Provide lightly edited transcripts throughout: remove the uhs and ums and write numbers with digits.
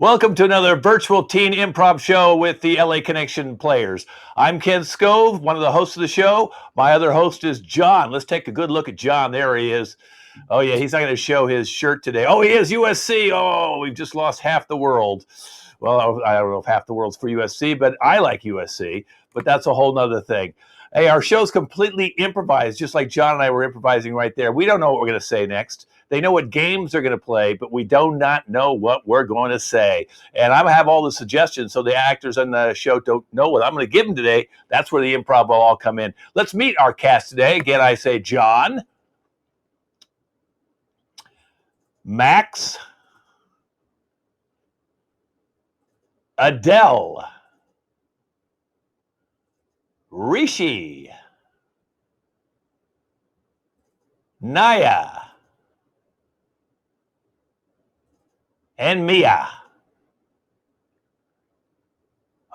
Welcome to another virtual teen improv show with the LA Connection players. I'm Ken Scove, one of the hosts of the show. My other host is John. Let's take a good look at John. There he is. Oh, yeah, he's not going to show his shirt today. Oh, he is USC. Oh, we've just lost half the world. Well, I don't know if half the world's for USC, but I like USC. But that's a whole nother thing. Hey, our show's completely improvised, just like John and I were improvising right there. We don't know what we're going to say next. They know what games they're going to play, but we do not know what we're going to say. And I have all the suggestions, so the actors on the show don't know what I'm going to give them today. That's where the improv will all come in. Let's meet our cast today. Again, I say John, Max, Adele, Rishi, Naya, and Mia.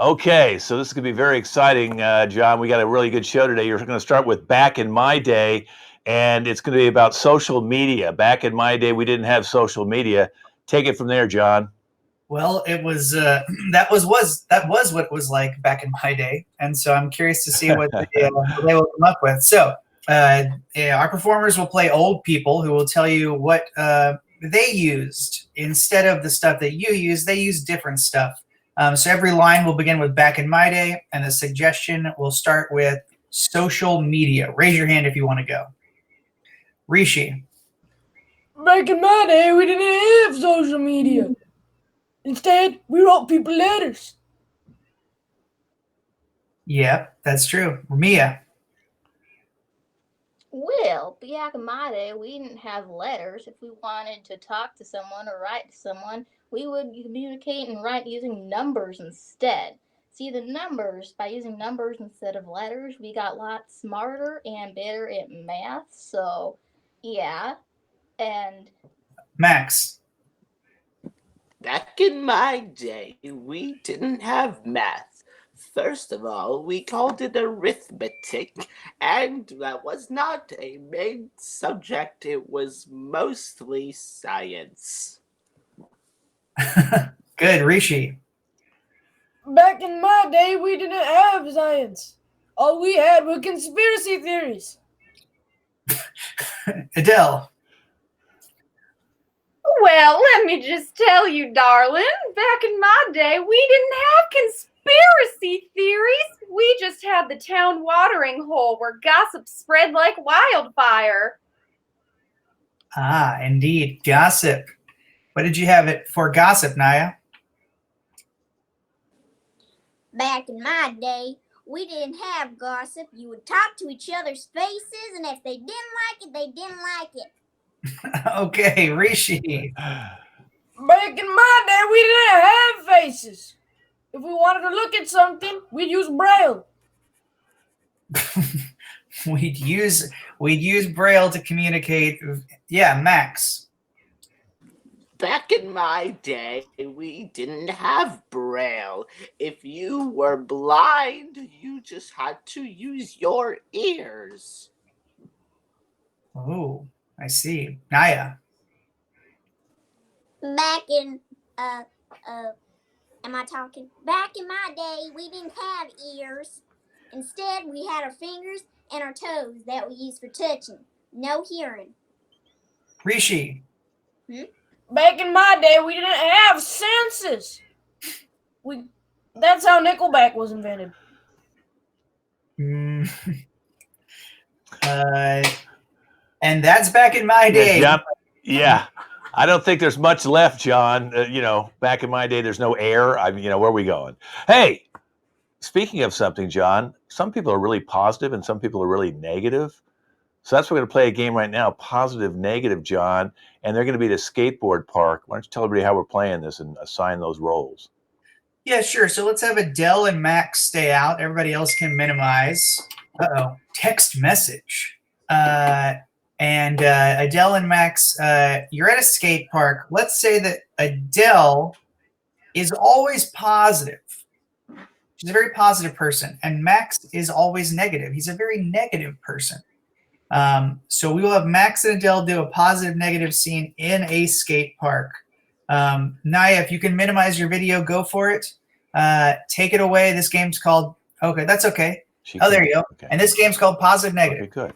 Okay, so this is going to be very exciting, John. We got a really good show today. You're going to start with Back in My Day, and it's going to be about social media. Back in my day, we didn't have social media. Take it from there, John. Well, it was that was what it was like back in my day, and so I'm curious to see what they will come up with. So our performers will play old people who will tell you what they used instead of the stuff that you use. They use different stuff. So every line will begin with "Back in my day," and the suggestion will start with social media. Raise your hand if you want to go. Rishi. Back in my day, we didn't have social media. Instead, we wrote people letters. Yep, that's true. Mia. Well, back in my day, we didn't have letters. If we wanted to talk to someone or write to someone, we would communicate and write using numbers instead. See, the numbers, by using numbers instead of letters, we got lots smarter and better at math. So, yeah. And Max. Back in my day, we didn't have math. First of all, we called it arithmetic, and that was not a main subject. It was mostly science. Good, Rishi. Back in my day, we didn't have science. All we had were conspiracy theories. Adele. Well, let me just tell you, darling, back in my day, we didn't have conspiracy theories. We just had the town watering hole where gossip spread like wildfire. Ah, indeed. Gossip. What did you have it for gossip, Naya? Back in my day, we didn't have gossip. You would talk to each other's faces, and if they didn't like it, they didn't like it. Okay, Rishi. Back in my day, we didn't have faces. If we wanted to look at something, we'd use Braille. we'd use Braille to communicate. Yeah, Max. Back in my day, we didn't have Braille. If you were blind, you just had to use your ears. Oh, I see. Naya. Back in, am I talking? Back in my day, we didn't have ears. Instead, we had our fingers and our toes that we used for touching. No hearing. Rishi. Back in my day, we didn't have senses. That's how Nickelback was invented. And that's back in my day. Yeah. I don't think there's much left, John. Back in my day, there's no air. Where are we going? Hey, speaking of something, John, some people are really positive and some people are really negative. So that's what we're going to play a game right now, positive, negative, John. And they're going to be at a skateboard park. Why don't you tell everybody how we're playing this and assign those roles? Yeah, sure. So let's have Adele and Max stay out. Everybody else can minimize. Uh-oh. Text message. And Adele and Max, you're at a skate park. Let's say that Adele is always positive. She's a very positive person. And Max is always negative. He's a very negative person. So we will have Max and Adele do a positive negative scene in a skate park. Naya, if you can minimize your video, go for it. Take it away. This game's called. Okay, that's okay. There you go. Okay. And this game's called Positive Negative. Okay, good.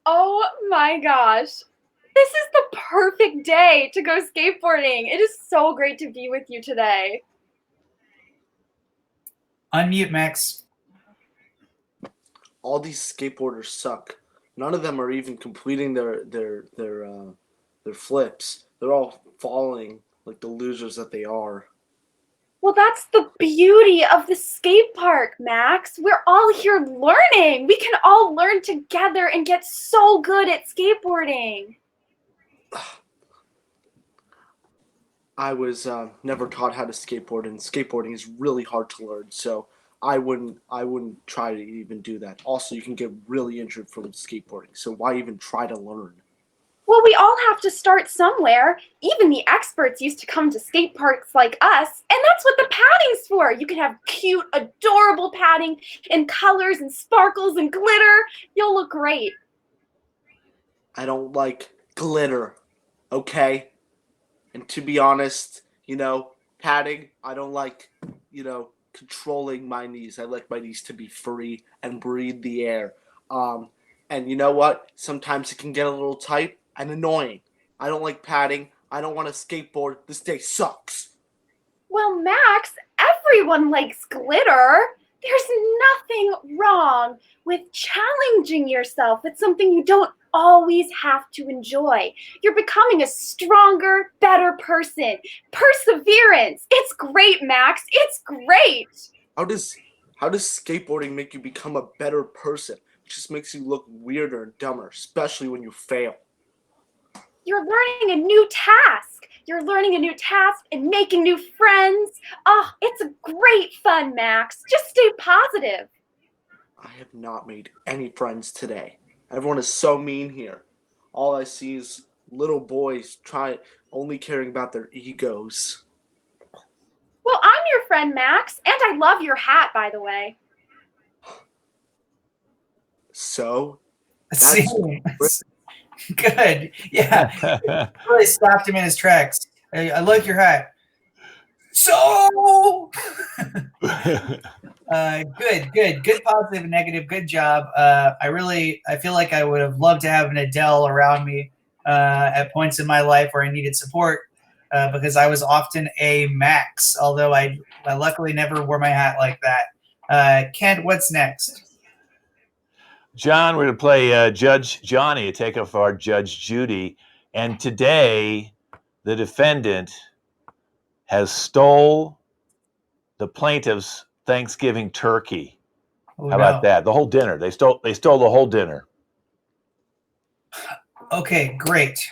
Oh my gosh. This is the perfect day to go skateboarding. It is so great to be with you today. Unmute, Max. All these skateboarders suck. None of them are even completing their flips. They're all falling like the losers that they are. Well, that's the beauty of the skate park, Max. We're all here learning. We can all learn together and get so good at skateboarding. I was never taught how to skateboard, and skateboarding is really hard to learn. So I wouldn't try to even do that. Also, you can get really injured from skateboarding. So why even try to learn? Well, we all have to start somewhere. Even the experts used to come to skate parks like us, and that's what the padding's for. You can have cute, adorable padding in colors and sparkles and glitter. You'll look great. I don't like glitter, okay? And to be honest, padding, I don't like, controlling my knees. I like my knees to be free and breathe the air. And you know what? Sometimes it can get a little tight and annoying. I don't like padding. I don't want to skateboard. This day sucks. Well, Max, everyone likes glitter. There's nothing wrong with challenging yourself. It's something you don't always have to enjoy. You're becoming a stronger, better person. Perseverance. It's great, Max. It's great. How does skateboarding make you become a better person? It just makes you look weirder and dumber, especially when you fail. You're learning a new task. You're learning a new task and making new friends. Oh, it's a great fun, Max. Just stay positive. I have not made any friends today. Everyone is so mean here. All I see is little boys only caring about their egos. Well, I'm your friend, Max, and I love your hat, by the way. So? See, good. Yeah. Really stopped him in his tracks. I like your hat. So good positive and negative. Good job. I feel like I would have loved to have an Adele around me at points in my life where I needed support because I was often a Max, although I luckily never wore my hat like that. Kent, what's next? John, we're going to play Judge Johnny, a takeoff of our Judge Judy. And today, the defendant has stole the plaintiff's Thanksgiving turkey. Oh, how about that? The whole dinner. They stole the whole dinner. Okay, great.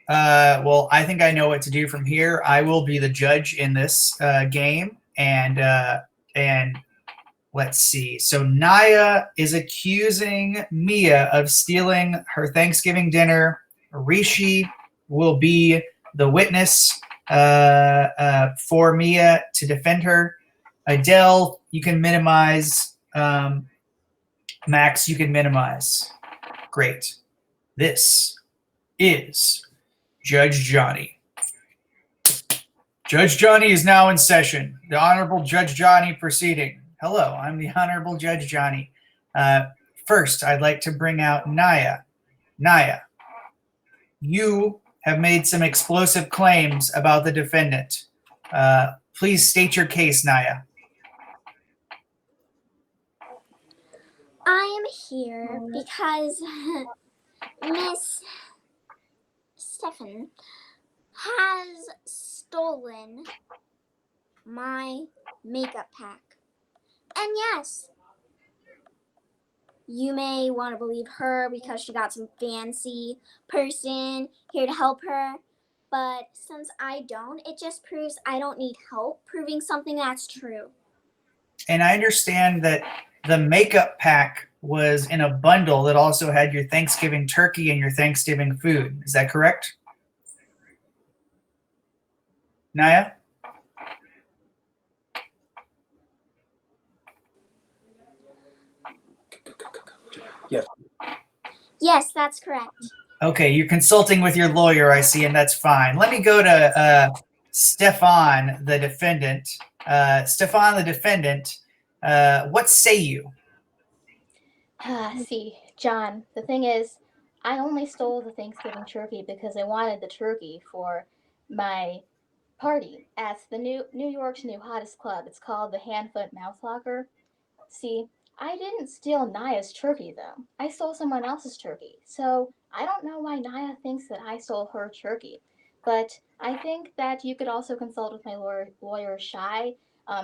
Well, I think I know what to do from here. I will be the judge in this game, and let's see. So Naya is accusing Mia of stealing her Thanksgiving dinner. Rishi will be the witness for Mia to defend her. Adele, you can minimize. Max, you can minimize. Great. This is Judge Johnny. Judge Johnny is now in session. The Honorable Judge Johnny proceeding. Hello, I'm the Honorable Judge Johnny. First, I'd like to bring out Naya. Naya, you have made some explosive claims about the defendant. Please state your case, Naya. I am here because Miss Stefan has stolen my makeup pack. And yes, you may want to believe her because she got some fancy person here to help her. But since I don't, it just proves I don't need help proving something that's true. And I understand that the makeup pack was in a bundle that also had your Thanksgiving turkey and your Thanksgiving food. Is that correct? Naya? Yes, that's correct. Okay, you're consulting with your lawyer, I see, and that's fine. Let me go to Stefan, the defendant. Stefan, the defendant, what say you? See, John, the thing is, I only stole the Thanksgiving turkey because I wanted the turkey for my party at the New York's new hottest club. It's called the Hand Foot Mouth Locker. See, I didn't steal Naya's turkey though. I stole someone else's turkey. So I don't know why Naya thinks that I stole her turkey. But I think that you could also consult with my lawyer Shy.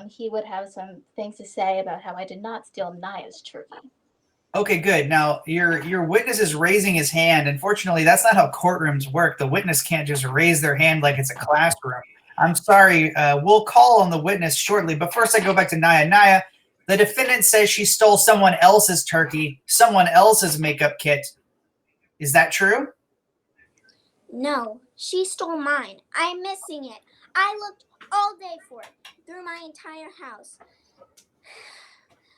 He would have some things to say about how I did not steal Naya's turkey. Okay, good. Now your witness is raising his hand. Unfortunately, that's not how courtrooms work. The witness can't just raise their hand like it's a classroom. I'm sorry. We'll call on the witness shortly, but first I go back to Naya. Naya, the defendant says she stole someone else's turkey, someone else's makeup kit. Is that true? No, she stole mine. I'm missing it. I looked all day for it through my entire house.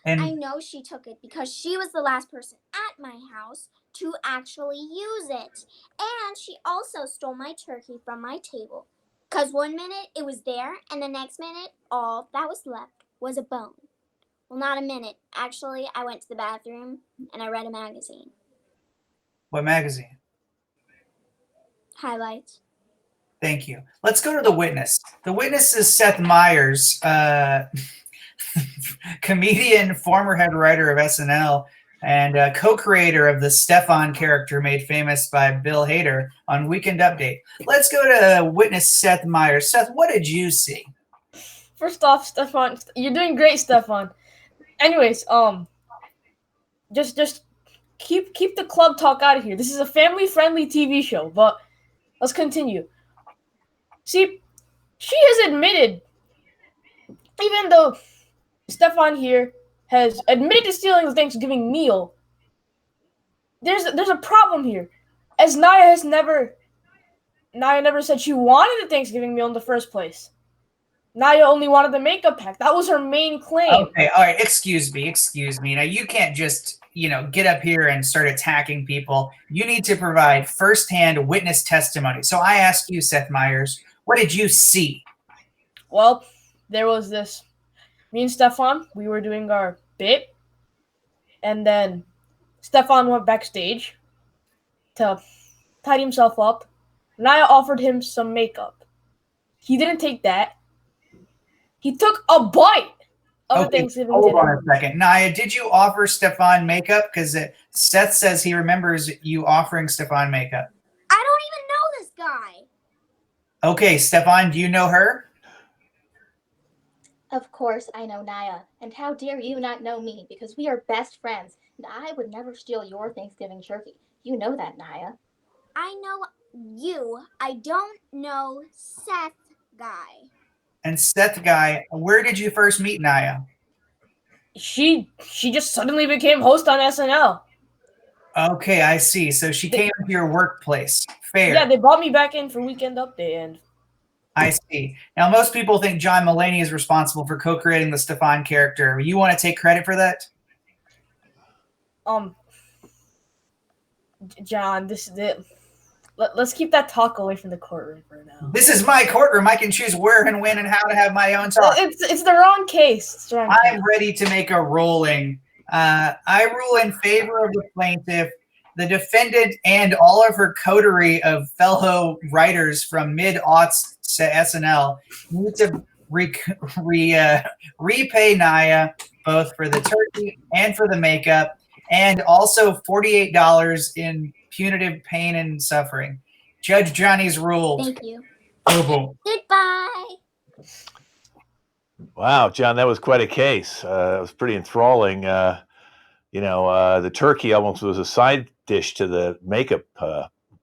And I know she took it because she was the last person at my house to actually use it. And she also stole my turkey from my table. Because one minute it was there, and the next minute all that was left was a bone. Well, not a minute. Actually, I went to the bathroom and I read a magazine. what magazine? Highlights. Thank you. Let's go to the witness. The witness is Seth Meyers, comedian, former head writer of SNL, and co-creator of the Stefan character made famous by Bill Hader on Weekend Update. Let's go to witness Seth Meyers. Seth, what did you see? First off, Stefan, you're doing great, Stefan. Anyways, just keep the club talk out of here. This is a family-friendly TV show, but let's continue. See, she has admitted, even though Stefan here has admitted to stealing the Thanksgiving meal, there's a problem here. As Naya never said she wanted the Thanksgiving meal in the first place. Naya only wanted the makeup pack. That was her main claim. Okay, all right, excuse me. Now, you can't just, get up here and start attacking people. You need to provide firsthand witness testimony. So I ask you, Seth Meyers, what did you see? Well, there was this. Me and Stefan, we were doing our bit, and then Stefan went backstage to tidy himself up. Naya offered him some makeup. He didn't take that. He took a bite of the Thanksgiving hold dinner. on a second. Naya, did you offer Stefan makeup? Because Seth says he remembers you offering Stefan makeup. I don't even know this guy. Okay, Stefan, do you know her? Of course I know Naya, and how dare you not know me, because we are best friends, and I would never steal your Thanksgiving turkey. You know that, Naya. I know you. I don't know Seth guy. And Seth guy, where did you first meet Naya? She just suddenly became host on SNL. Okay, I see. So she came to your workplace. Fair. Yeah, they brought me back in for Weekend Update, and I see. Now, most people think John Mulaney is responsible for co-creating the Stefan character. You want to take credit for that? John, let's keep that talk away from the courtroom for now. This is my courtroom. I can choose where and when and how to have my own talk. It's the wrong case. I'm ready to make a ruling. I rule in favor of the plaintiff. The defendant and all of her coterie of fellow writers from mid-aughts to SNL need to repay Naya both for the turkey and for the makeup, and also $48 in punitive pain and suffering. Judge Johnny's ruled. Thank you. Oh, Goodbye. Wow, John, that was quite a case. It was pretty enthralling. The turkey almost was a side dish to the makeup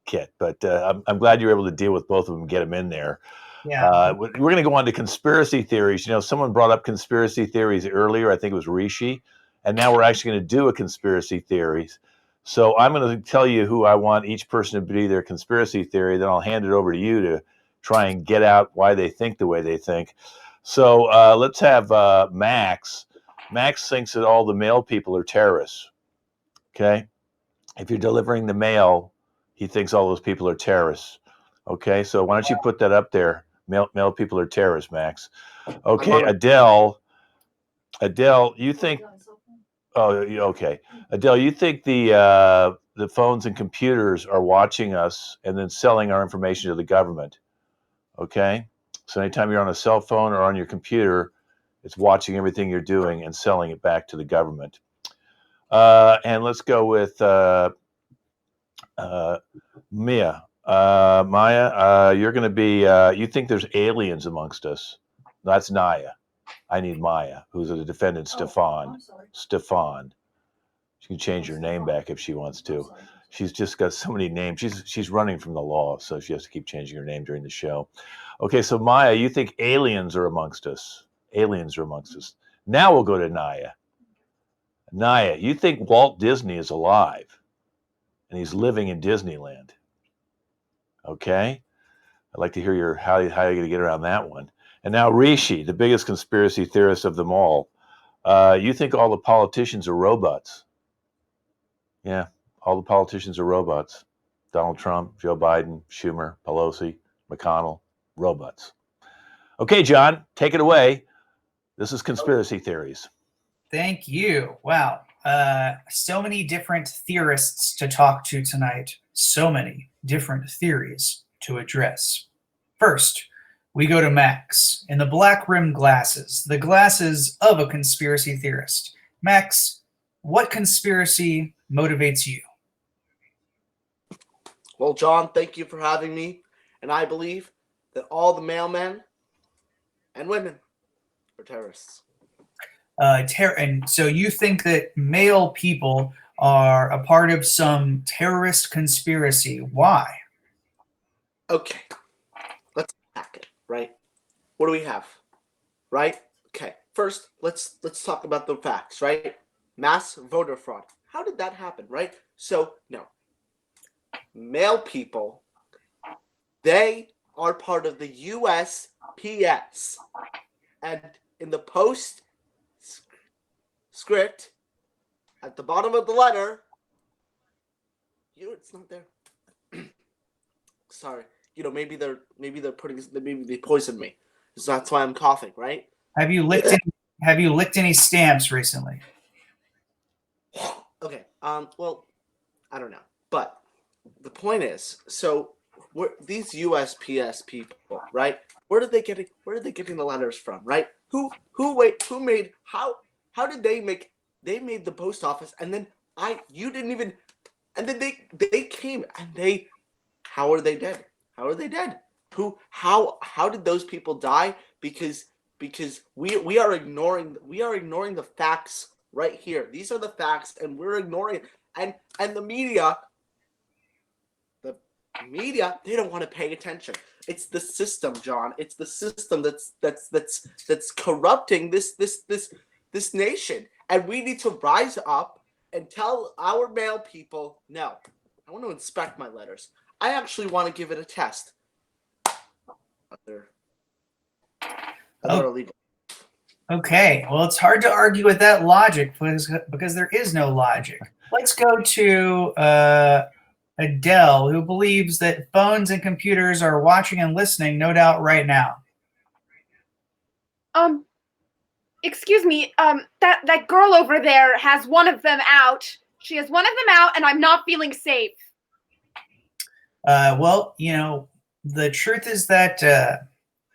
kit, but I'm glad you were able to deal with both of them and get them in there. yeah. We're going to go on to conspiracy theories. Someone brought up conspiracy theories earlier. I think it was Rishi, and now we're actually going to do a conspiracy theories. So I'm going to tell you who I want each person to be their conspiracy theory. Then I'll hand it over to you to try and get out why they think the way they think. So let's have Max. Max thinks that all the mail people are terrorists. Okay, if you're delivering the mail, He thinks all those people are terrorists. Okay, so why don't you put that up there? Male people are terrorists, Max. Okay, Adele, you think? Oh, okay. Adele, you think the phones and computers are watching us and then selling our information to the government? Okay, so anytime you're on a cell phone or on your computer, it's watching everything you're doing and selling it back to the government. And let's go with Mia. Maya, you're going to be, you think there's aliens amongst us. That's Naya. I need Maya, who's the defendant, Stefan. Stefan. She can change her name back if she wants to. She's just got so many names. She's running from the law, so she has to keep changing her name during the show. Okay, so Maya, you think aliens are amongst us. Aliens are amongst us. Now we'll go to Naya. Naya, you think Walt Disney is alive and he's living in Disneyland. Okay? I'd like to hear your how you're going to get around that one. And now Rishi, the biggest conspiracy theorist of them all. You think all the politicians are robots. Yeah, all the politicians are robots. Donald Trump, Joe Biden, Schumer, Pelosi, McConnell, robots. Okay, John, take it away. This is conspiracy theories. Thank you. Wow. So many different theorists to talk to tonight. So many different theories to address. First, we go to Max in the black rimmed glasses, the glasses of a conspiracy theorist. Max, what conspiracy motivates you? Well, John, thank you for having me. And I believe that all the mailmen and women are terrorists. And so you think that male people are a part of some terrorist conspiracy. Why? Okay, let's attack it, right? What do we have, right? Okay, first, let's talk about the facts, right? Mass voter fraud. How did that happen, right? So, no. Male people, they are part of the USPS. And in the post script, at the bottom of the letter, it's not there. Sorry. Maybe they poisoned me. So that's why I'm coughing, right? Have you licked any stamps recently? Okay. Well, I don't know. But the point is, so these USPS people, right? Where did they getting the letters from, right? How did they made the post office, and then you didn't even, and then they came and how are they dead? How are they dead? How did those people die? Because we are ignoring the facts right here. These are the facts, and we're ignoring it. And the media, they don't want to pay attention. It's the system, John. It's the system that's corrupting this nation. And we need to rise up and tell our male people, no, I want to inspect my letters. I actually want to give it a test. They're illegal. Okay, well, it's hard to argue with that logic because there is no logic. Let's go to Adele, who believes that phones and computers are watching and listening, no doubt, right now. Excuse me, that girl over there has one of them out. She has one of them out, and I'm not feeling safe. Well, the truth is that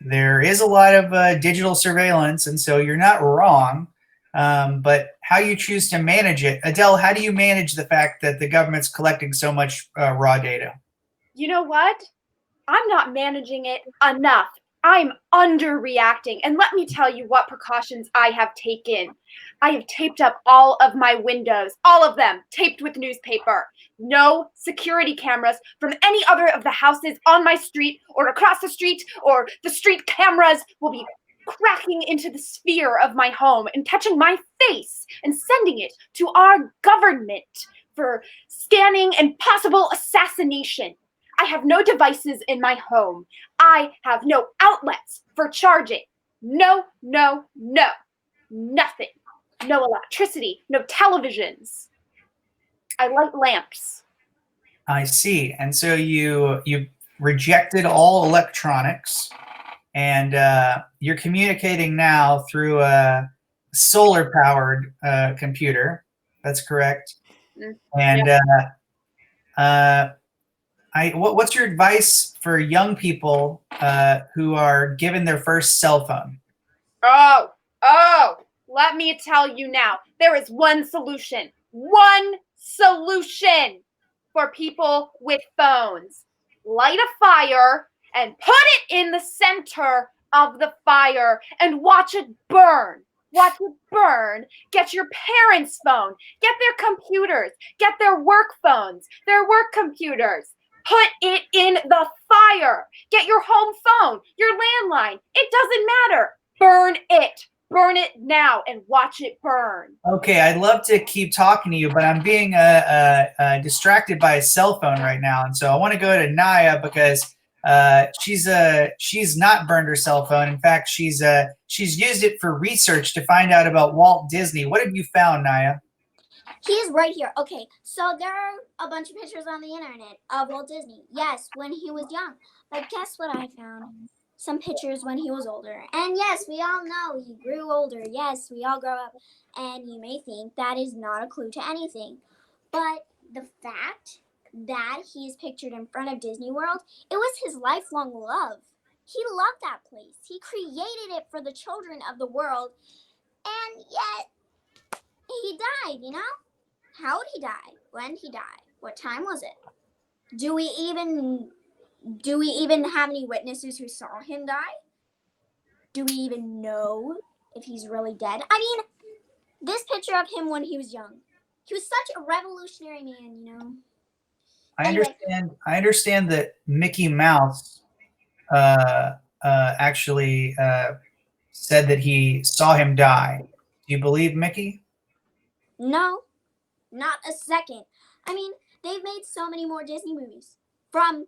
there is a lot of digital surveillance, and so you're not wrong. But how you choose to manage it, Adele, how do you manage the fact that the government's collecting so much raw data? You know what? I'm not managing it enough. I'm underreacting. And let me tell you what precautions I have taken. I have taped up all of my windows, all of them taped with newspaper. No security cameras from any other of the houses on my street or across the street, or the street cameras will be cracking into the sphere of my home and catching my face and sending it to our government for scanning and possible assassination. I have no devices in my home. I have no outlets for charging. No. Nothing. No electricity, no televisions. I light lamps. I see. And so you rejected all electronics, and you're communicating now through a solar-powered computer. That's correct. And what's your advice for young people who are given their first cell phone? Oh, let me tell you now. There is one solution. One solution for people with phones. Light a fire and put it in the center of the fire and watch it burn. Watch it burn. Get your parents' phone. Get their computers. Get their work phones, their work computers. Put it in the fire. Get your home phone, your landline. It doesn't matter. Burn it. Burn it now and watch it burn. Okay, I'd love to keep talking to you, but I'm being distracted by a cell phone right now, and so I want to go to Naya because she's not burned her cell phone. In fact, she's used it for research to find out about Walt Disney. What have you found, Naya? He is right here. Okay, so there are a bunch of pictures on the internet of Walt Disney. Yes, when he was young. But guess what I found? Some pictures when he was older. And yes, we all know he grew older. Yes, we all grow up. And you may think that is not a clue to anything. But the fact that he is pictured in front of Disney World, it was his lifelong love. He loved that place. He created it for the children of the world. And yet, he died, you know? How did he die? When did he die? What time was it? Do we even have any witnesses who saw him die? Do we even know if he's really dead? I mean, this picture of him when he was young. He was such a revolutionary man, you know. I understand that Mickey Mouse actually said that he saw him die. Do you believe Mickey? No, not a second. I mean, they've made so many more Disney movies from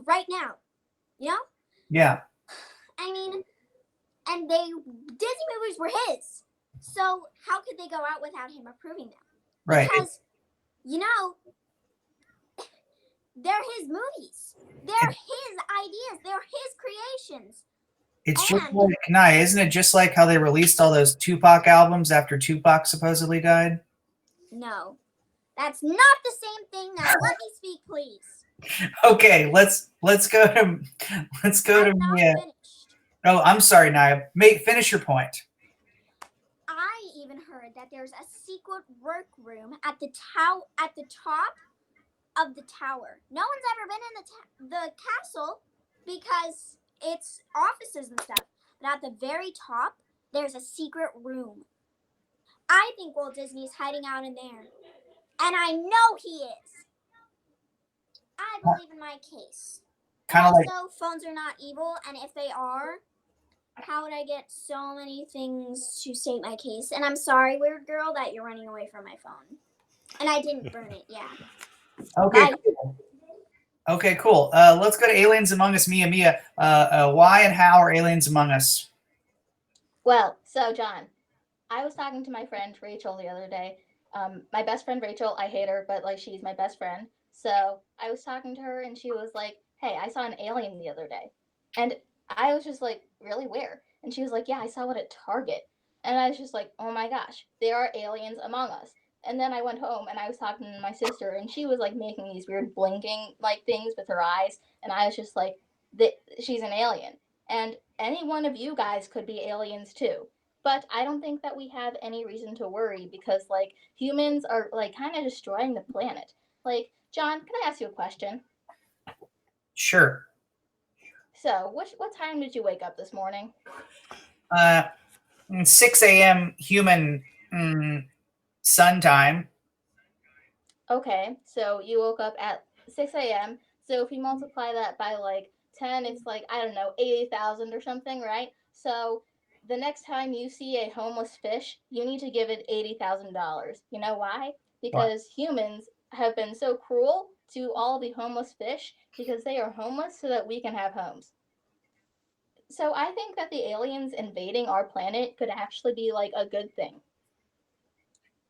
right now, you know? Yeah. I mean, and Disney movies were his. So how could they go out without him approving them? Right. Because, you know, they're his movies. They're his ideas. They're his creations. It's just like, Naya, isn't it just like how they released all those Tupac albums after Tupac supposedly died? No, that's not the same thing. Now let me speak, please. Okay, let's go to I'm not Mia. finished. Oh, I'm sorry, Naya. Finish your point. I even heard that there's a secret workroom at the top of the tower. No one's ever been in the castle because it's offices and stuff. But at the very top, there's a secret room. I think Walt Disney's hiding out in there. And I know he is. I believe in my case. Kind of like, Also, phones are not evil, and if they are, how would I get so many things to state my case? And I'm sorry, weird girl, that you're running away from my phone. And I didn't burn it, yeah. okay, Bye. cool. Okay, cool. Let's go to Aliens Among Us. Mia, why and how are Aliens Among Us? Well, so John, I was talking to my friend Rachel the other day. My best friend Rachel, I hate her, but like she's my best friend. So I was talking to her and she was like, "Hey, I saw an alien the other day." And I was just like, "Really? Where?" And she was like, "Yeah, I saw it at Target." And I was just like, "Oh my gosh, there are aliens among us." And then I went home and I was talking to my sister and she was like making these weird blinking like things with her eyes. And I was just like, she's an alien. And any one of you guys could be aliens too. But I don't think that we have any reason to worry because like humans are like kind of destroying the planet. Like, John, can I ask you a question? Sure. So, what time did you wake up this morning? 6 a.m. human sun time. Okay, so you woke up at 6 a.m. So if you multiply that by like 10, it's like, I don't know, 80,000 or something, right? So the next time you see a homeless fish, you need to give it $80,000. You know why? Because humans have been so cruel to all the homeless fish because they are homeless so that we can have homes. So I think that the aliens invading our planet could actually be like a good thing.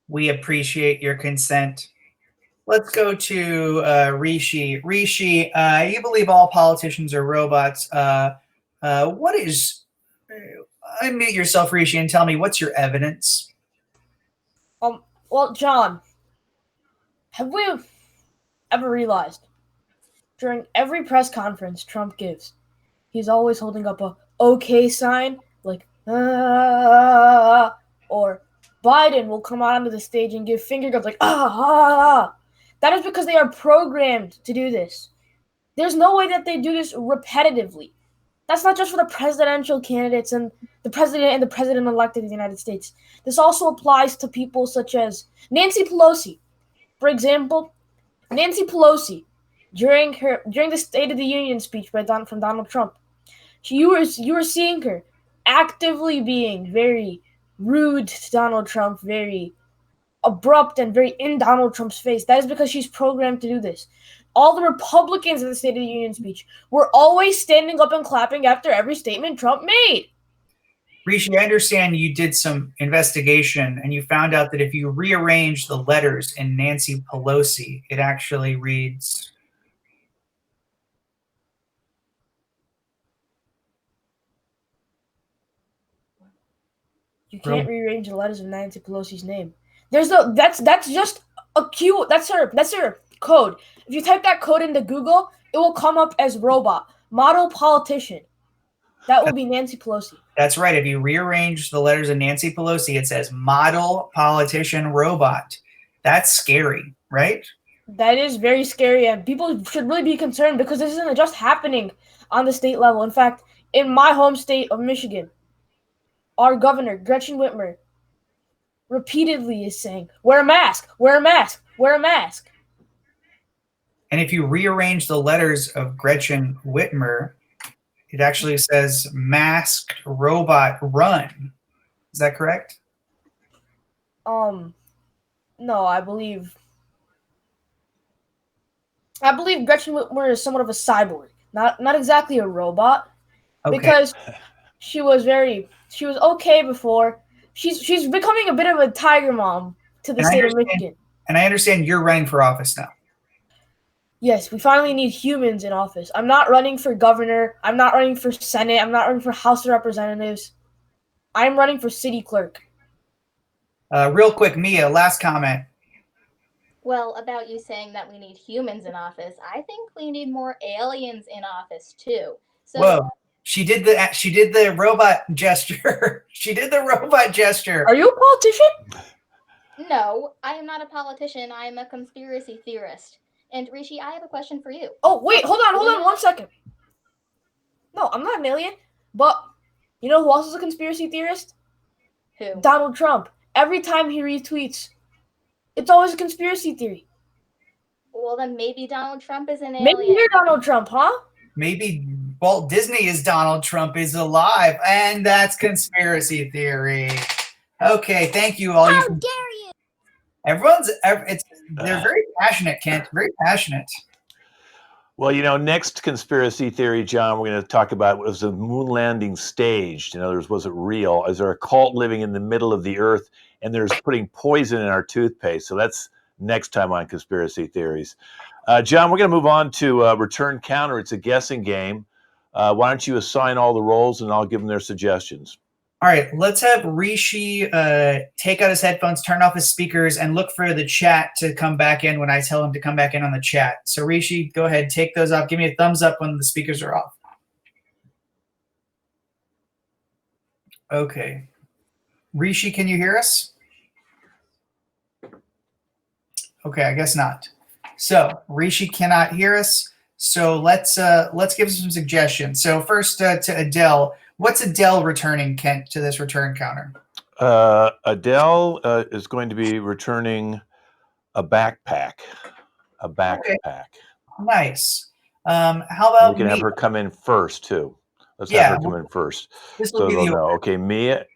We appreciate your consent. Let's go to Rishi. Rishi, you believe all politicians are robots. What is? Unmute yourself, Rishi, and tell me what's your evidence. Well, John, have we ever realized during every press conference Trump gives, he's always holding up a okay sign, like or Biden will come out onto the stage and give finger guns like ah. That is because they are programmed to do this. There's no way that they do this repetitively. That's not just for the presidential candidates and the president-elect of the United States. This also applies to people such as Nancy Pelosi. For example, Nancy Pelosi, during the State of the Union speech from Donald Trump, you were seeing her actively being very rude to Donald Trump, very abrupt and very in Donald Trump's face. That is because she's programmed to do this. All the Republicans in the State of the Union speech were always standing up and clapping after every statement Trump made. Rishi, I understand you did some investigation and you found out that if you rearrange the letters in Nancy Pelosi, it actually reads. You can't rearrange the letters of Nancy Pelosi's name. That's just a cue. That's her code. If you type that code into Google, it will come up as robot, model politician. That will be Nancy Pelosi. That's right. If you rearrange the letters of Nancy Pelosi, it says model politician robot. That's scary, right? That is very scary, and people should really be concerned because this isn't just happening on the state level. In fact, in my home state of Michigan, our governor, Gretchen Whitmer, repeatedly is saying, wear a mask, wear a mask, wear a mask. And if you rearrange the letters of Gretchen Whitmer, it actually says masked robot run. Is that correct? No, I believe Gretchen Whitmer is somewhat of a cyborg. Not exactly a robot. Okay. Because she was okay before. She's becoming a bit of a tiger mom to the state of Michigan. And I understand you're running for office now. Yes, we finally need humans in office. I'm not running for governor. I'm not running for Senate. I'm not running for House of Representatives. I'm running for city clerk. Real quick, Mia, last comment. Well, about you saying that we need humans in office, I think we need more aliens in office too. So whoa. She did the robot gesture. She did the robot gesture. Are you a politician? No, I am not a politician. I am a conspiracy theorist. And Rishi, I have a question for you. Oh, wait, hold on 1 second. No, I'm not an alien. But you know who else is a conspiracy theorist? Who? Donald Trump. Every time he retweets, it's always a conspiracy theory. Well, then maybe Donald Trump is an alien. Maybe you're Donald Trump, huh? Maybe Walt Disney is Donald Trump is alive, and that's conspiracy theory. Okay, thank you all. How dare you? They're very passionate, Kent. Very passionate. Well, next conspiracy theory, John, we're going to talk about was the moon landing staged. In other words, was it real? Is there a cult living in the middle of the earth and there's putting poison in our toothpaste? So that's next time on conspiracy theories. John, we're going to move on to Return Counter. It's a guessing game. Why don't you assign all the roles and I'll give them their suggestions. All right, let's have Rishi take out his headphones, turn off his speakers, and look for the chat to come back in when I tell him to come back in on the chat. So Rishi, go ahead, take those off. Give me a thumbs up when the speakers are off. Okay. Rishi, can you hear us? Okay, I guess not. So Rishi cannot hear us. So let's give some suggestions. So first to Adele. What's Adele returning, Kent, to this return counter? Adele is going to be returning a backpack. A backpack. Okay. Nice. How about we can have her come in first too. Let's have her come in first. So they'll know. Okay, Mia.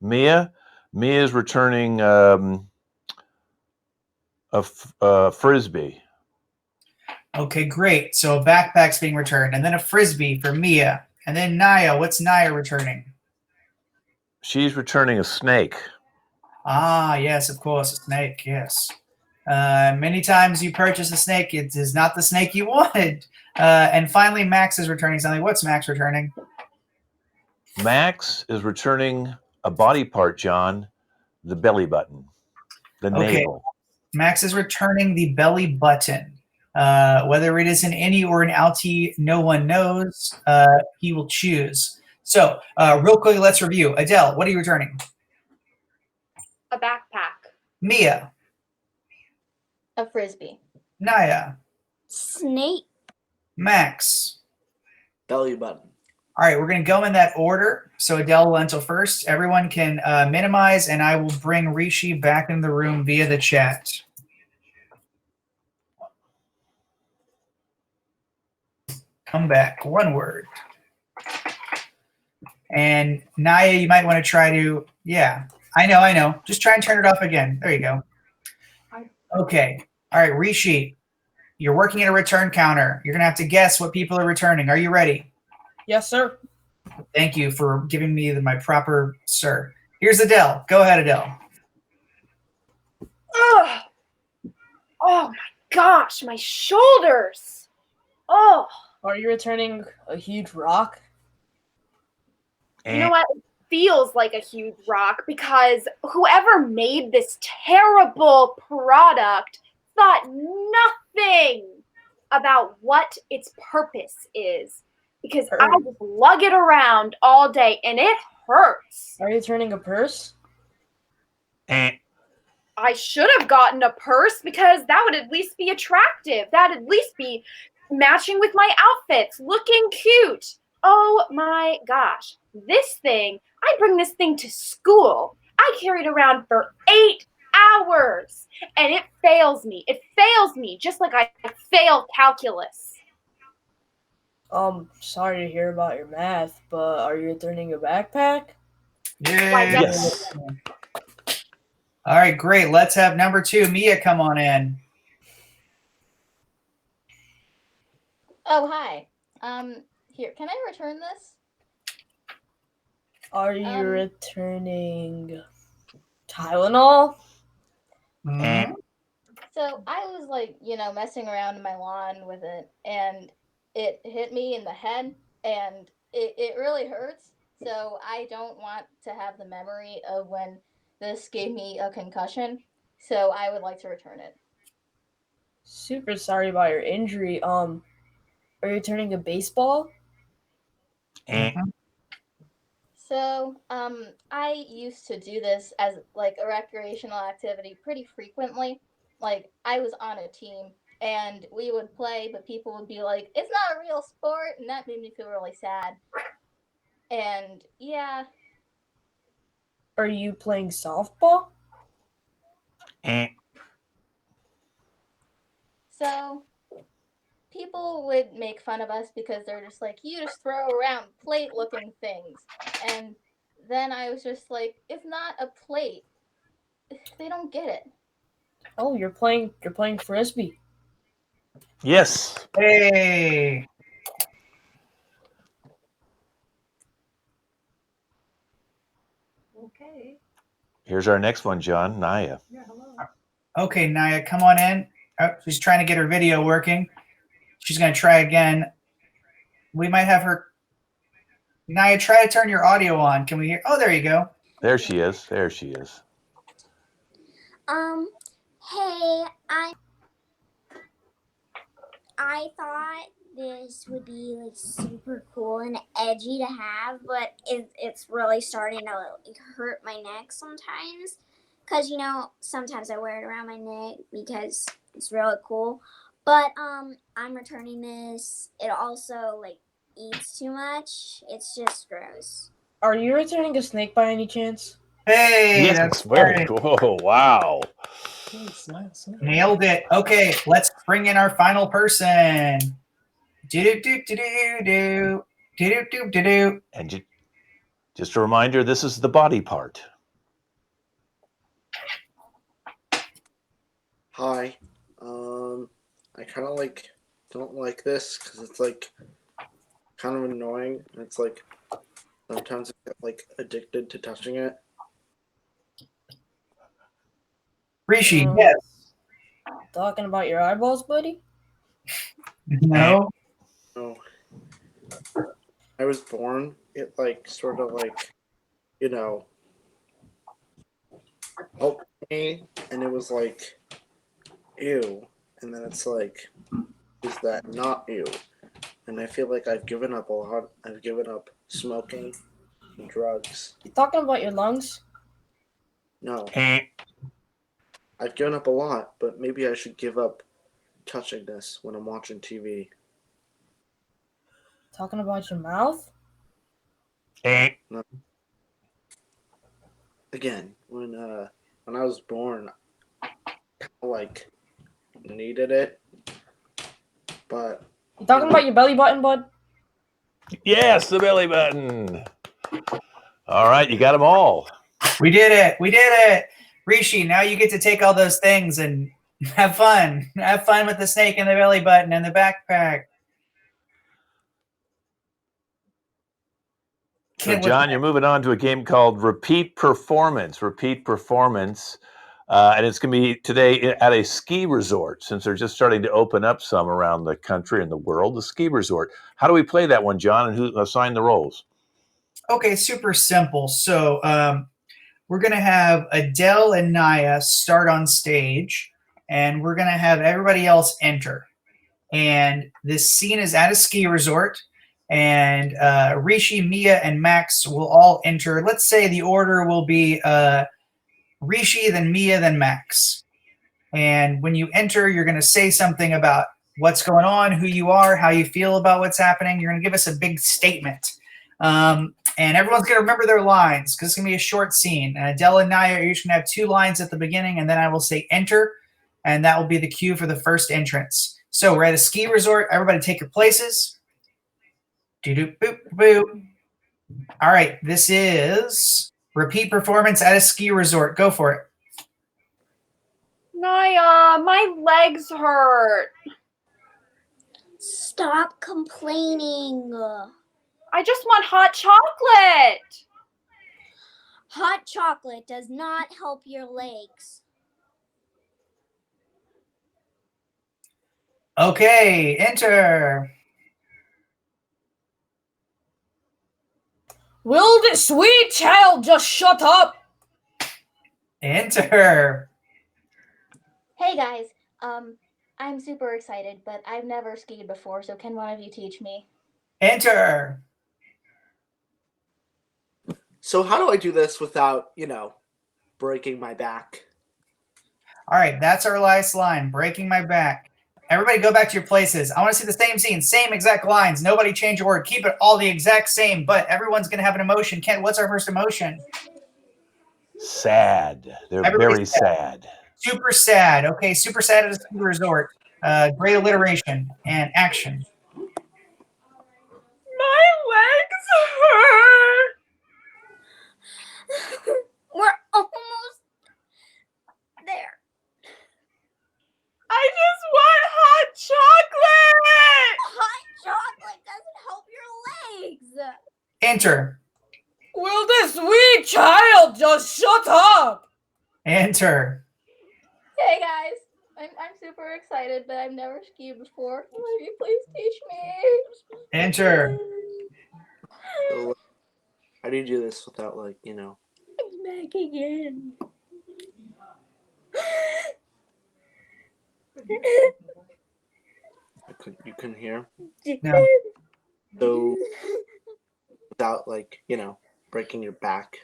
Mia is returning a frisbee. Okay, great. So a backpack's being returned, and then a frisbee for Mia. And then Naya, what's Naya returning? She's returning a snake. Ah, yes, of course, a snake, yes. Many times you purchase a snake, it is not the snake you wanted. And finally, Max is returning something. What's Max returning? Max is returning a body part, John, the belly button, the Okay. navel. Max is returning the belly button. Whether it is an innie or an outie, no one knows. He will choose. So, real quick, let's review. Adele, what are you returning? A backpack. Mia, A frisbee. Naya, Snake. Max. Belly button. All right, we're going to go in that order. So Adele will enter first. Everyone can minimize, and I will bring Rishi back in the room via the chat. Come back. One word. And Naya, you might want to try to, yeah, I know. Just try and turn it off again. There you go. Okay. All right, Rishi, you're working at a return counter. You're going to have to guess what people are returning. Are you ready? Yes, sir. Thank you for giving me my proper sir. Here's Adele. Go ahead, Adele. Ugh. Oh my gosh, my shoulders. Oh, Are you returning a huge rock? you know what? It feels like a huge rock because whoever made this terrible product thought nothing about what its purpose is. Because I just lug it around all day and it hurts. Are you returning a purse? I should have gotten a purse because that would at least be attractive. That'd at least be matching with my outfits, looking cute. Oh my gosh. This thing, I bring this thing to school. I carry it around for 8 hours and it fails me. It fails me just like I fail calculus. Sorry to hear about your math, but are you returning a backpack? Yay. Yes. All right, great. Let's have number 2. Mia, come on in. Oh, hi. Here, can I return this? Are you returning Tylenol? Mhm. So I was like, messing around in my lawn with it, and it hit me in the head, and it really hurts. So I don't want to have the memory of when this gave me a concussion. So I would like to return it. Super sorry about your injury. Are you returning a baseball? So, I used to do this as like a recreational activity pretty frequently. Like I was on a team and we would play, but people would be like, "It's not a real sport," and that made me feel really sad. And yeah, Are you playing softball? so people would make fun of us because they're just like, "You just throw around plate-looking things," and then I was just like, "It's not a plate." They don't get it. Oh, you're playing frisbee. Yes. Hey. Okay. Here's our next one, John. Naya. Yeah, hello. Okay, Naya, come on in. Oh, she's trying to get her video working. She's going to try again. We might have her. Naya, try to turn your audio on. Can we hear? Oh, there you go. There she is. There she is. Hey, I thought this would be like super cool and edgy to have, but it's really starting to like, hurt my neck sometimes. Cause sometimes I wear it around my neck because it's really cool. But I'm returning this. It also like eats too much. It's just gross. Are you returning a snake by any chance? Hey, Yes, that's very right. cool. Wow. Nailed it. Okay, let's bring in our final person. Do-do-do-do-do-do. Do-do-do-do-do. And just a reminder, this is the body part. Hi. I kind of don't like this because it's like kind of annoying. And it's like sometimes I get like addicted to touching it. Rishi, Um, yes. Talking about your eyeballs, buddy? No. No. I was born, it like sort of like, you know, helped me, and it was like, ew. And then it's like, is that not ew? And I feel like I've given up a lot. I've given up smoking and drugs. You talking about your lungs? No, Eh. I've given up a lot, but maybe I should give up touching this when I'm watching TV. Talking about your mouth? Eh. Again, when I was born, I like needed it, but You talking about your belly button, bud? Yes, the belly button. All right, you got them all. We did it. We did it. Rishi, now you get to take all those things and have fun. Have fun with the snake and the belly button and the backpack. So, Kent, John, you're moving on to a game called Repeat Performance. Repeat Performance. And it's going to be today at a ski resort, since they're just starting to open up some around the country and the world, the ski resort. How do we play that one, John, and who assigned the roles? Okay, super simple. So we're going to have Adele and Naya start on stage, and we're going to have everybody else enter. And this scene is at a ski resort, and Rishi, Mia, and Max will all enter. Let's say the order will be Rishi, then Mia, then Max. And when you enter, you're going to say something about what's going on, who you are, how you feel about what's happening. You're going to give us a big statement. And everyone's going to remember their lines because it's going to be a short scene. And Adele and Naya are each going to have 2 lines at the beginning, and then I will say enter, and that will be the cue for the first entrance. So we're at a ski resort. Everybody take your places. Doo-doo, boop, boop. All right, this is Repeat Performance at a ski resort. Go for it. Naya, my legs hurt. Stop complaining. I just want hot chocolate. Hot chocolate does not help your legs. Okay, enter. Will this sweet child just shut up? Enter. Hey guys, I'm super excited, but I've never skied before, so can one of you teach me? Enter. so how do I do this without, breaking my back? All right, that's our last line, breaking my back. Everybody go back to your places. I want to see the same scene, same exact lines. Nobody change a word. Keep it all the exact same, but everyone's going to have an emotion. Kent, what's our first emotion? Sad. They're Everybody's very sad. Super sad. Okay, super sad at a ski resort. Great alliteration and action. My legs hurt. We're almost there. I just want hot chocolate. Hot chocolate doesn't help your legs. Enter. Will this sweet child just shut up? Enter. Hey guys, I'm super excited, but I've never skied before. Can one of you please teach me? Enter. So, how do you do this without, I'm back again. you couldn't hear? No. So, without, breaking your back?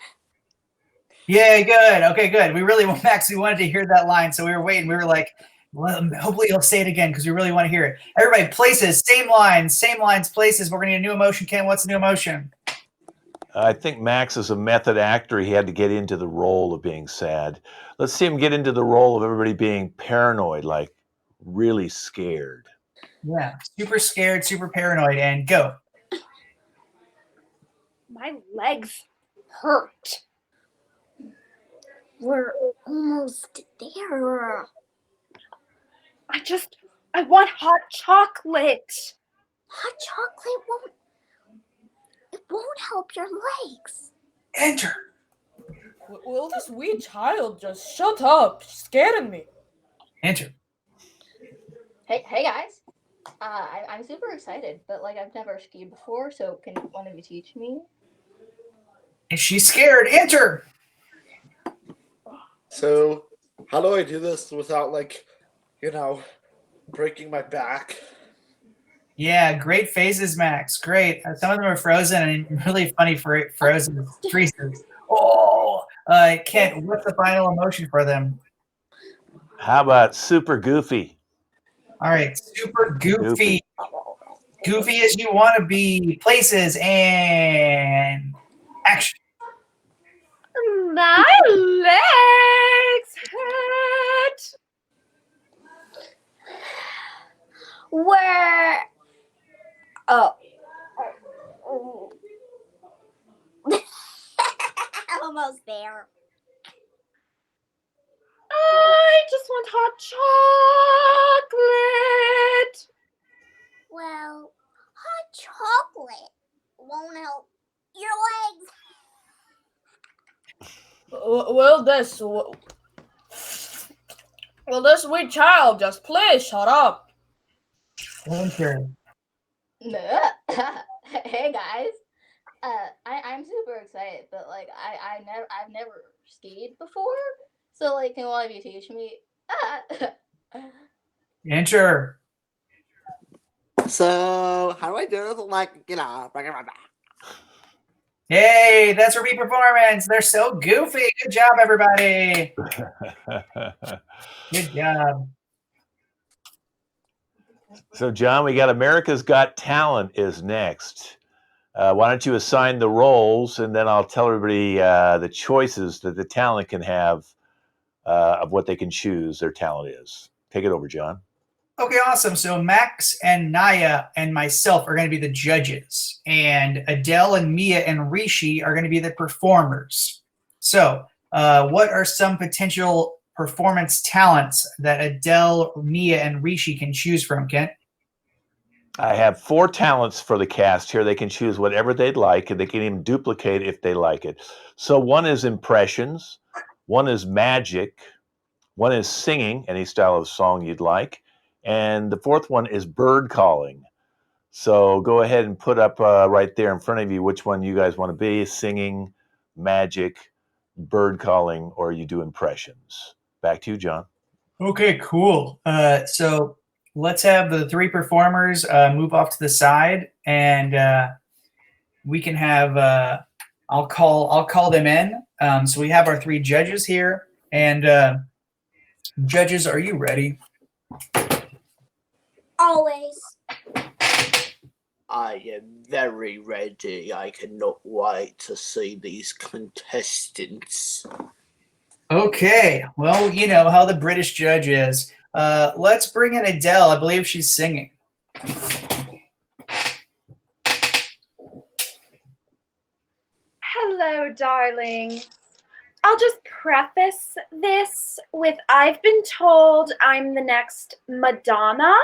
Yeah, good. Okay, good. We really Max, we wanted to hear that line, so we were waiting. We were like, well, hopefully he'll say it again because we really want to hear it. Everybody, places, same lines, places. We're going to need a new emotion. Ken, what's the new emotion? I think Max is a method actor. He had to get into the role of being sad. Let's see him get into the role of everybody being paranoid, like really scared. Yeah, super scared, super paranoid, and go. My legs hurt. We're almost there. I want hot chocolate. Hot chocolate won't help your legs. Enter. Will this sweet child just shut up? She's scaring me. Enter. Hey guys. I'm super excited, but like I've never skied before, so can one of you teach me? If she's scared, enter. So, how do I do this without, like, breaking my back? Yeah, great phases, Max. Great. Some of them are frozen and really funny for frozen freezes. Oh, Kent, what's the final emotion for them? How about super goofy? All right, super goofy. Goofy as you want to be. Places and action. My legs hurt. Where? Oh. Almost there. I just want hot chocolate. Well, hot chocolate won't help your legs. Will this sweet child just please shut up? Enter. Hey guys. I'm super excited, but like I've never skied before. So like can one of you teach me? Enter. So, how do I do this? Like, breaking my back. Hey, that's repeat performance. They're so goofy. Good job, everybody. Good job. So, John, we got America's Got Talent is next. Why don't you assign the roles, and then I'll tell everybody the choices that the talent can have of what they can choose their talent is. Take it over, John. Okay, awesome. So Max and Naya and myself are going to be the judges, and Adele and Mia and Rishi are going to be the performers. So, what are some potential performance talents that Adele, Mia, and Rishi can choose from, Kent? I have 4 talents for the cast here. They can choose whatever they'd like, and they can even duplicate if they like it. So, one is impressions, one is magic, one is singing, any style of song you'd like, and the 4th one is bird calling. So go ahead and put up right there in front of you which one you guys want to be, singing, magic, bird calling, or you do impressions. Back to you, John. Okay, cool. So let's have the 3 performers move off to the side, and we can have. I'll call them in. So we have our 3 judges here, and judges, are you ready? Always. I am very ready. I cannot wait to see these contestants. Okay. Well, you know how the British judge is. Let's bring in Adele. I believe she's singing. Hello, darling. I'll just preface this with I've been told I'm the next Madonna.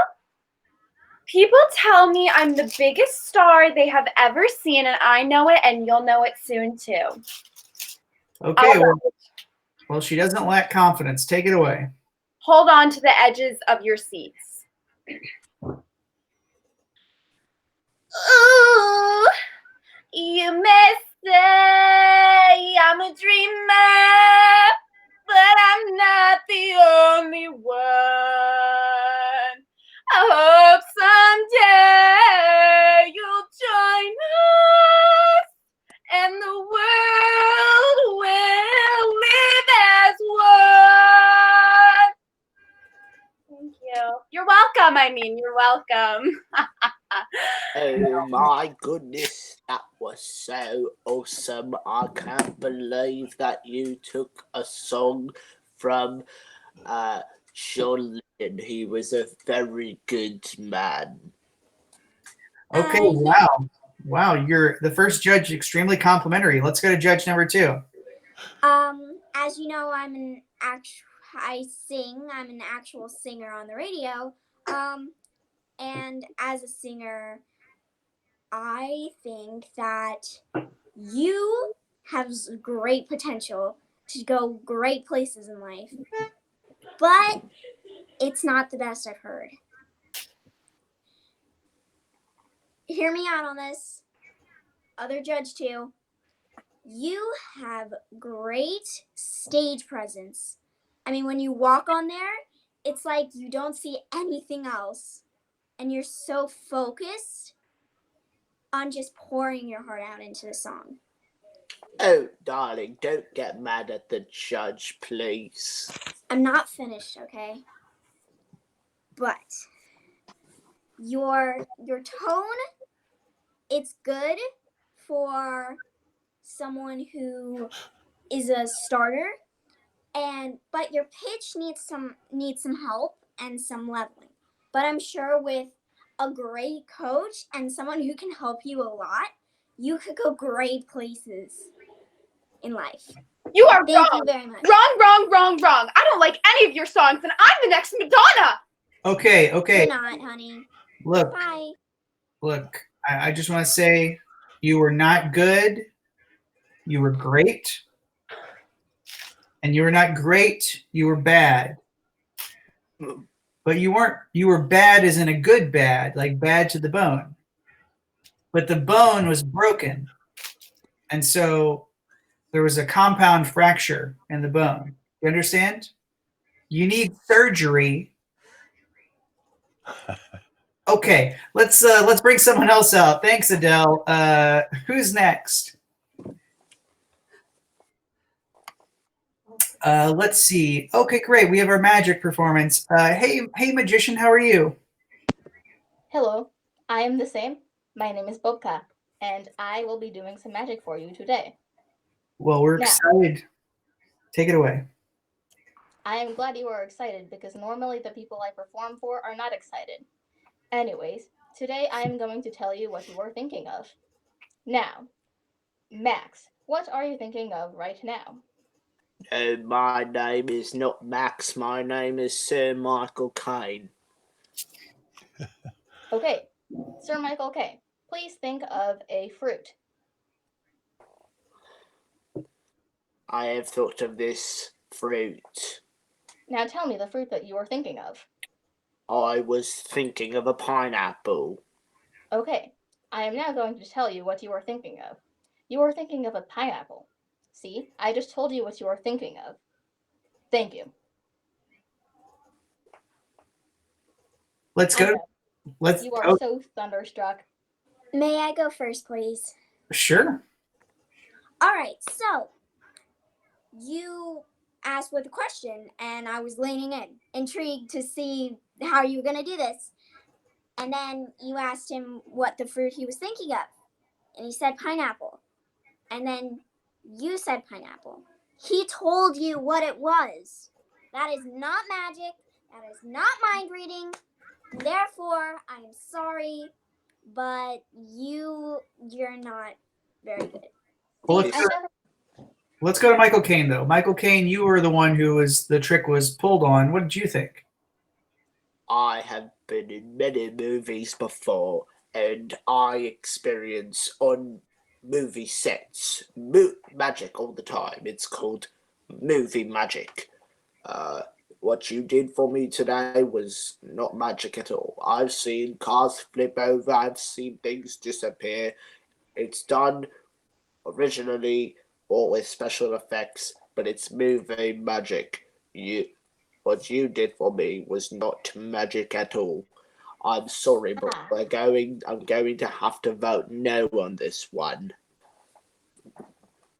People tell me I'm the biggest star they have ever seen, and I know it, and you'll know it soon too. Okay. Well, she doesn't lack confidence. Take it away. Hold on to the edges of your seats. Ooh, you may say I'm a dreamer, but I'm not the only one. I hope someday you'll join us, and the world will live as one. Thank you. You're welcome. You're welcome. Oh my goodness, that was so awesome. I can't believe that you took a song from Sean Lennon. He was a very good man. Okay. Wow. Wow. You're the first judge, extremely complimentary. Let's go to judge number 2. As you know, I sing. I'm an actual singer on the radio. And as a singer, I think that you have great potential to go great places in life, but it's not the best I've heard. hear me out on this. Other judge too. You have great stage presence. I mean, when you walk on there, it's like you don't see anything else. And you're so focused on just pouring your heart out into the song. Oh, darling, don't get mad at the judge, please. I'm not finished, okay? But your tone, it's good for someone who is a starter, but your pitch needs some help and some leveling. But I'm sure with a great coach and someone who can help you a lot, you could go great places in life. You are Thank wrong. you very much. Wrong. I don't like any of your songs, and I'm the next Madonna. Okay. You're not, honey. Look, Bye. I just want to say you were not good. You were great. And you were not great. You were bad. But you were bad as in a good bad, like bad to the bone. But the bone was broken. And so there was a compound fracture in the bone. You understand? You need surgery. Okay, let's bring someone else out. Thanks, Adele. Who's next? Let's see. Okay, great. We have our magic performance. Hey, magician, how are you? Hello, I am the same. My name is Bobka, and I will be doing some magic for you today. Well, we're excited. Take it away. I am glad you are excited because normally the people I perform for are not excited. Anyways, today I am going to tell you what you are thinking of. Now, Max, what are you thinking of right now? My name is not Max, my name is Sir Michael Caine. Okay, Sir Michael K., please think of a fruit. I have thought of this fruit. Now tell me the fruit that you are thinking of. I was thinking of a pineapple. Okay, I am now going to tell you what you are thinking of. You are thinking of a pineapple. See, I just told you what you are thinking of. Thank you. Let's go. You are so thunderstruck. May I go first, please? Sure. All right, so you asked with a question, and I was leaning in, intrigued to see how you were going to do this. And then you asked him what the fruit he was thinking of, and he said pineapple. And then you said pineapple. He told you what it was. That is not magic. That is not mind reading. Therefore, I am sorry, but you're not very good. Well, let's go to Michael Caine, though. Michael Caine, you were the one who the trick was pulled on. What did you think? I have been in many movies before, and I experience on movie sets magic all the time. It's called movie magic. What you did for me today was not magic at all. I've seen cars flip over, I've seen things disappear. It's done originally or with special effects, but it's movie magic. What you did for me was not magic at all. I'm sorry, but I'm going to have to vote no on this one.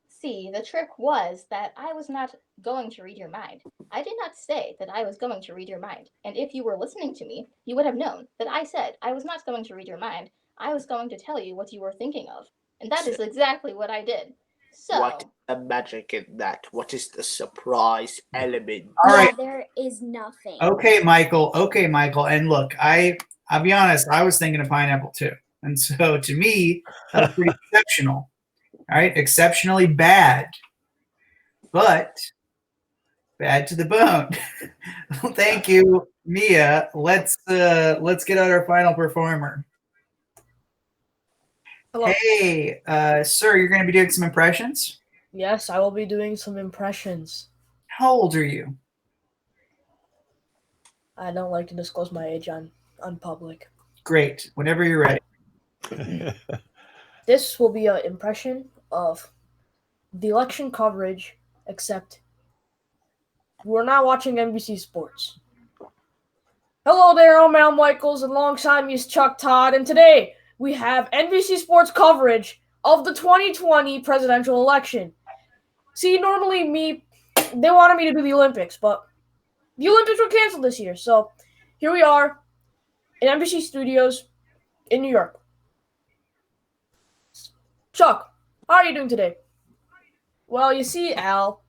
See, the trick was that I was not going to read your mind. I did not say that I was going to read your mind. And if you were listening to me, you would have known that I said I was not going to read your mind. I was going to tell you what you were thinking of. And that is exactly what I did. So, what is the magic in that? What is the surprise element? All right. There is nothing. Okay, Michael. And look, I'll be honest, I was thinking of pineapple too. And so to me, that was pretty exceptional. All right, exceptionally bad. But bad to the bone. Thank you, Mia. Let's get out our final performer. Hello. Hey, sir, you're going to be doing some impressions? Yes, I will be doing some impressions. How old are you? I don't like to disclose my age on public. Great. Whenever you're ready. This will be an impression of the election coverage, except we're not watching NBC Sports. Hello there, I'm Al Michaels, and alongside me is Chuck Todd, and today we have NBC Sports coverage of the 2020 presidential election. See, normally they wanted me to do the Olympics, but the Olympics were canceled this year, so here we are in NBC Studios in New York. Chuck, how are you doing today? Well, you see, Al.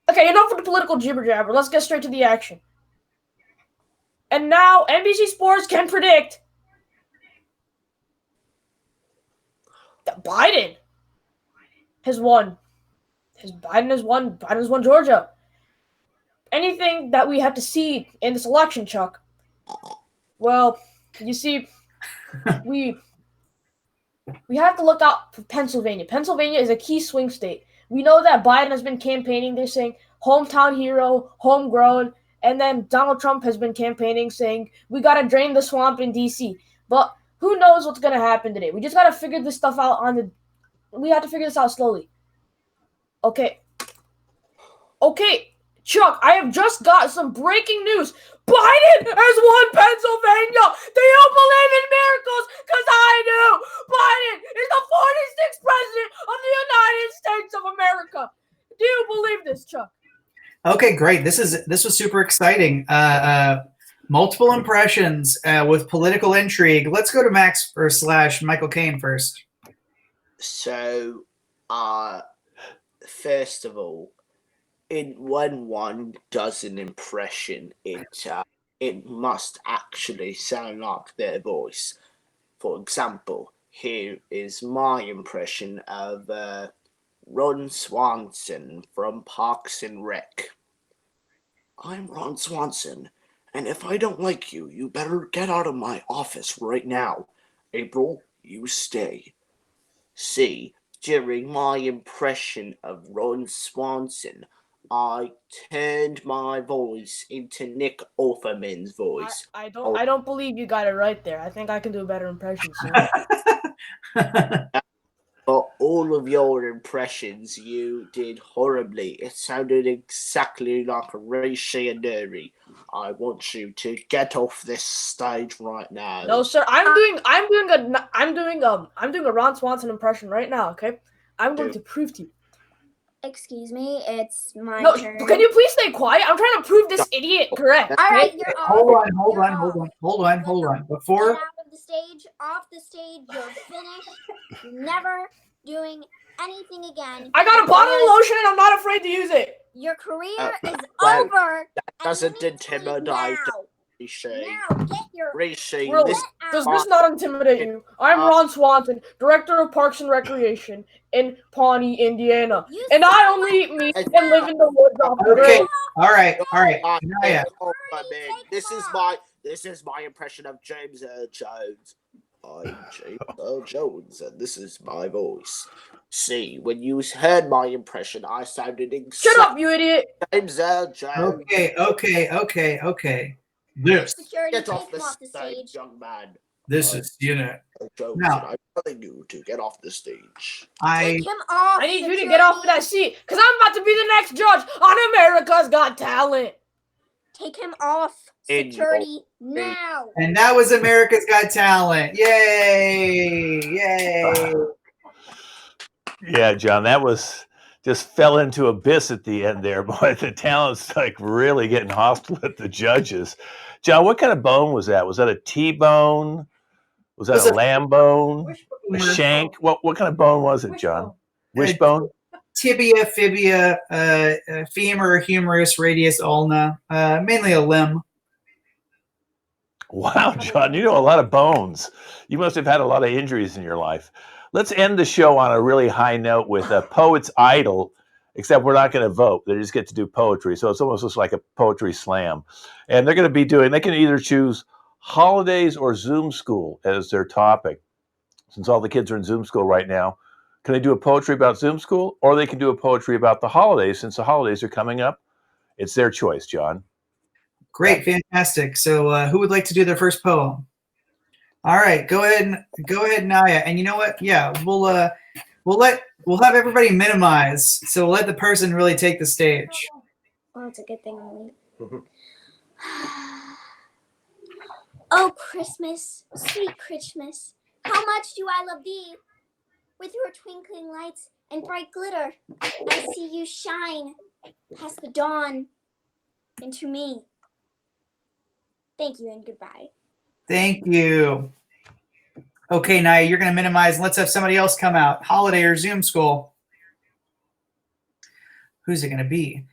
Okay, enough of the political jibber jabber. Let's get straight to the action. And now NBC Sports can predict that Biden has won. Biden has won Georgia. Anything that we have to see in this election, Chuck? Well, you see, we have to look out for Pennsylvania. Pennsylvania is a key swing state. We know that Biden has been campaigning. They're saying hometown hero, homegrown. And then Donald Trump has been campaigning saying, we got to drain the swamp in D.C. But who knows what's going to happen today? We just got to figure this stuff out we have to figure this out slowly. Okay, Chuck, I have just got some breaking news. Biden has won Pennsylvania. Do you believe in miracles? Because I do. Biden is the 46th president of the United States of America. Do you believe this, Chuck? Okay, great. This was super exciting. Multiple impressions with political intrigue. Let's go to Max first / Michael Caine first. So, first of all, when one does an impression, it must actually sound like their voice. For example, here is my impression of Ron Swanson from Parks and Rec. I'm Ron Swanson, and if I don't like you, you better get out of my office right now. April, you stay. See, during my impression of Ron Swanson, I turned my voice into Nick Offerman's voice. I don't believe you got it right there. I think I can do a better impression, sir. But all of your impressions, you did horribly. It sounded exactly like Ray Shanderi. I want you to get off this stage right now. No, sir. I'm doing a Ron Swanson impression right now. Okay, I'm going to prove to you. Excuse me, it's my turn. Can you please stay quiet? I'm trying to prove this idiot correct. All right, you're off. Hold on. Before Get off the stage, you're finished. Never doing anything again. I got a bottle of lotion and I'm not afraid to use it. Your career is over. That doesn't intimidate Rishi. Now get your Rishi, Really? Does this not intimidate you? I'm Ron Swanson, Director of Parks and Recreation in Pawnee, Indiana. And I only meet and live in the woods off the Okay. road. All right. Naya. This is my impression of James Earl Jones. I'm James Earl Jones, and this is my voice. See, when you heard my impression, I sounded exactly Shut up, you idiot! James Earl Jones. Okay. This Get off the stage, young man. is Jones, Now- and I'm telling you to get off the stage. Take him off. I need you to get off of that seat, because I'm about to be the next judge on America's Got Talent. Take him off. Security now. And that was America's Got Talent. Yay! Yeah, John, that was just fell into abyss at the end there. Boy, the talent's like really getting hostile at the judges. John, what kind of bone was that? Was that a T-bone? Was that a lamb bone? A shank? What kind of bone was it, John? Wishbone? Tibia, fibia, femur, humerus, radius, ulna. Mainly a limb. Wow, John, you know a lot of bones. You must have had a lot of injuries in your life. Let's end the show on a really high note with a Poet's Idol, except we're not going to vote. They just get to do poetry. So it's almost just like a poetry slam. And they're going to be they can either choose holidays or Zoom school as their topic. Since all the kids are in Zoom school right now, can they do a poetry about Zoom school? Or they can do a poetry about the holidays since the holidays are coming up. It's their choice, John. Great, fantastic. So who would like to do their first poem? All right, go ahead, Naya. And you know what? Yeah, we'll have everybody minimize, so we'll let the person really take the stage. Well, it's a good thing I'm leaving. Oh, Christmas, sweet Christmas, how much do I love thee? With your twinkling lights and bright glitter, I see you shine past the dawn into me. Thank you and goodbye. Thank you. Okay, Naya, you're going to minimize, and let's have somebody else come out. Holiday or Zoom school. Who's it going to be?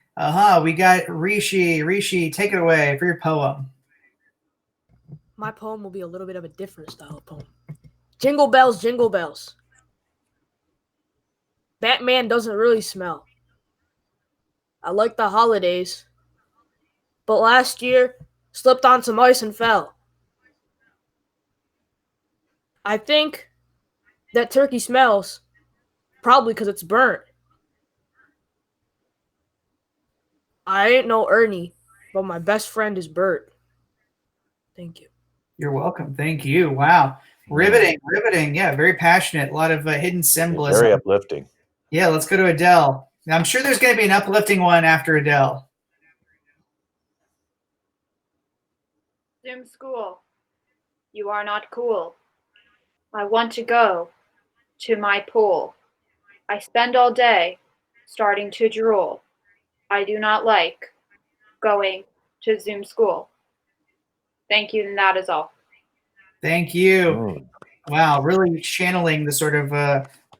We got Rishi. Rishi, take it away for your poem. My poem will be a little bit of a different style of poem. Jingle bells, jingle bells. Batman doesn't really smell. I like the holidays, but last year slipped on some ice and fell. I think that turkey smells, probably because it's burnt. I ain't no Ernie, but my best friend is Bert. Thank you. You're welcome. Thank you. Wow. Riveting. Yeah, very passionate. A lot of hidden symbolism. Very uplifting. Yeah, let's go to Adele. Now, I'm sure there's going to be an uplifting one after Adele. Zoom school. You are not cool. I want to go to my pool. I spend all day starting to drool. I do not like going to Zoom school. Thank you, and that is all. Thank you. Wow, really channeling the sort of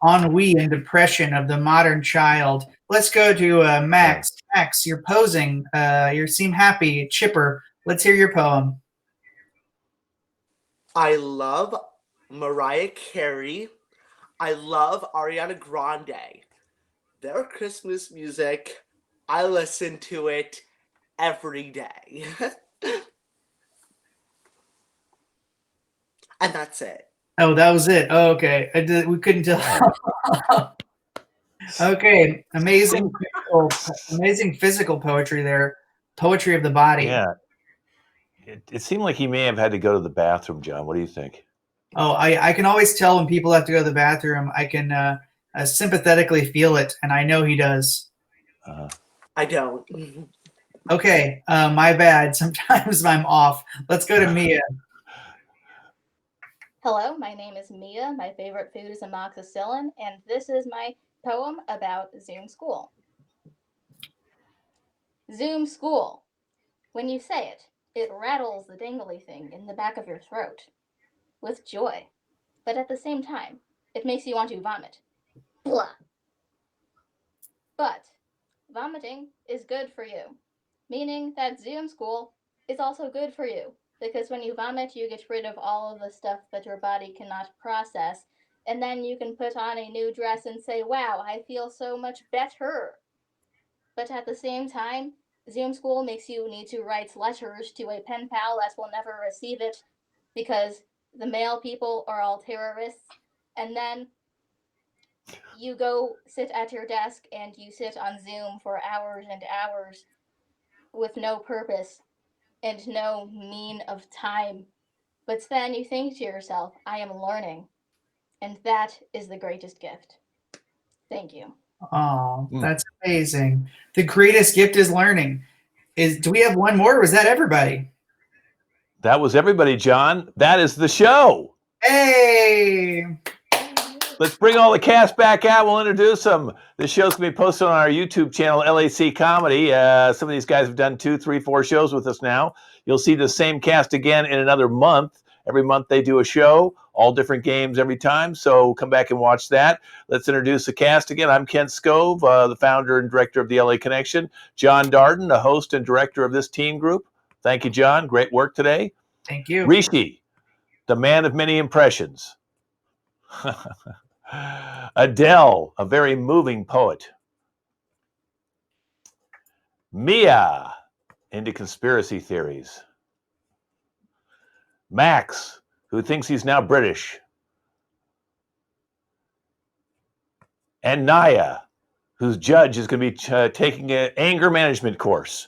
ennui and depression of the modern child. Let's go to Max. Max, you're posing. You seem happy, chipper. Let's hear your poem. I love Mariah Carey. I love Ariana Grande. Their Christmas music, I listen to it every day. And that's it. Oh, that was it. Oh, okay. We couldn't tell. Okay, amazing physical poetry there. Poetry of the body. Yeah. It seemed like he may have had to go to the bathroom, John. What do you think? Oh, I can always tell when people have to go to the bathroom. I can sympathetically feel it, and I know he does. I don't. Okay, my bad. Sometimes I'm off. Let's go to Mia. Hello, my name is Mia. My favorite food is amoxicillin, and this is my poem about Zoom school. Zoom school. When you say it, it rattles the dangly thing in the back of your throat with joy, but at the same time, it makes you want to vomit. Blah. But vomiting is good for you, meaning that Zoom school is also good for you, because when you vomit, you get rid of all of the stuff that your body cannot process, and then you can put on a new dress and say, wow, I feel so much better. But at the same time, Zoom school makes you need to write letters to a pen pal that will never receive it because the mail people are all terrorists, and then you go sit at your desk and you sit on Zoom for hours and hours with no purpose and no mean of time. But then you think to yourself, I am learning. And that is the greatest gift. Thank you. Oh, that's amazing. The greatest gift is learning. Do we have one more, or was that everybody? That was everybody, John. That is the show. Hey! Let's bring all the cast back out. We'll introduce them. The show's going to be posted on our YouTube channel, LAC Comedy. Some of these guys have done 2, 3, 4 shows with us now. You'll see the same cast again in another month. Every month they do a show, all different games every time. So come back and watch that. Let's introduce the cast again. I'm Kent Scove, the founder and director of the LA Connection. John Darden, the host and director of this teen group. Thank you, John. Great work today. Thank you. Rishi, the man of many impressions. Adele, a very moving poet. Mia, into conspiracy theories. Max, who thinks he's now British. And Naya, whose judge is going to be taking an anger management course.